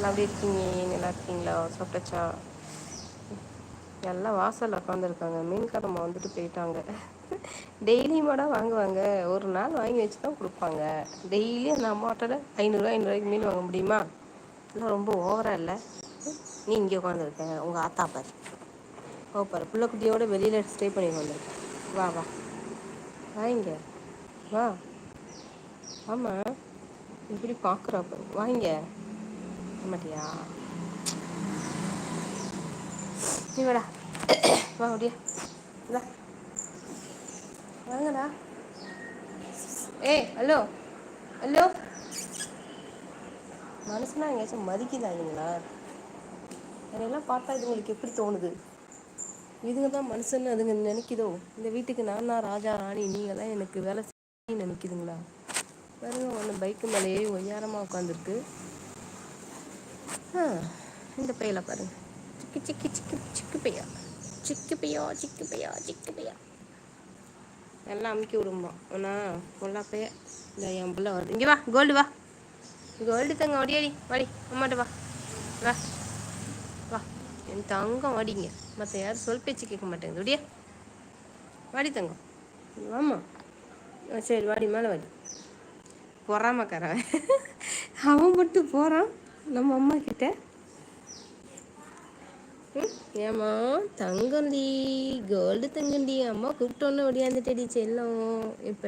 அப்படி இருக்கீங்க? நல்லா இருக்கீங்களா? சாப்பிட்டாச்சா? எல்லாம் வாசலில் உட்காந்துருக்காங்க. மீன்காரம்மா வந்துட்டு போயிட்டாங்க. டெய்லியுமாடா வாங்குவாங்க? ஒரு நாள் வாங்கி வச்சு தான் கொடுப்பாங்க. டெய்லியும் அந்த அம்மாவோட ஐநூறுரூவாய்க்கு மீன் வாங்க முடியுமா? இதெல்லாம் ரொம்ப ஓவராக இல்லை? நீ இங்கே உட்காந்துருக்க, உங்கள் ஆத்தா பாரு. ஓ பாரு, பிள்ளைக்குட்டியோட வெளியில் ஸ்டே பண்ணி வந்திருக்க. வா வா வாங்க, வா. ஆமாம், இப்படி பார்க்குறப்ப வாங்க. மாட்டியா? நீ வாடா, வா முடியா, வா வாங்கடா. ஏய் ஹலோ, ஹலோ. மனுஷனா எங்கேயாச்சும் மதிக்குதாங்களா? அதெல்லாம் பார்த்தா இதுங்களுக்கு எப்படி தோணுது? இதுங்க தான் மனுஷன்னு அதுங்க நினைக்குதோ? இந்த வீட்டுக்கு நான் தான் ராஜா ராணி, நீங்கள் தான் எனக்கு வேலை செய்ய நினைக்குதுங்களா? பாருங்க, ஒன்று பைக்கு மேலேயே ஒய்யாரமாக உட்காந்துருக்கு. இந்த பையில பாருங்க, சிக்கு சிக்கு சிக்கு சிக்கு பையா, சிக்கு பையா சிக்கு பையா சிக்கு பையா. எல்லாம் அமுக்கி விடுமா ஆனால் பொல்லா பைய. இந்த என் பிள்ளை வருது. இங்கே வா கோல்டு, வா கோல்டு தங்க, ஓடியாடி வாடி, அம்மாட்ட வா வா வா. என் தங்கம் வாடிங்க. மற்ற யாரும் சொல் பேச்சு கேட்க மாட்டேங்குது. ஒடியா வாடி தங்கம், ஆமாம். சரி வாடி, மேலே வாடி. பொறாமக்காரன் அவன் மட்டும் போகிறான் நம்ம அம்மா கிட்ட. ஏம்மா தங்கண்டி, கோல்டு தங்கண்டி, அம்மா கூப்பிட்டோன்னு ஒடியாந்துட்டடி செல்லம். இப்போ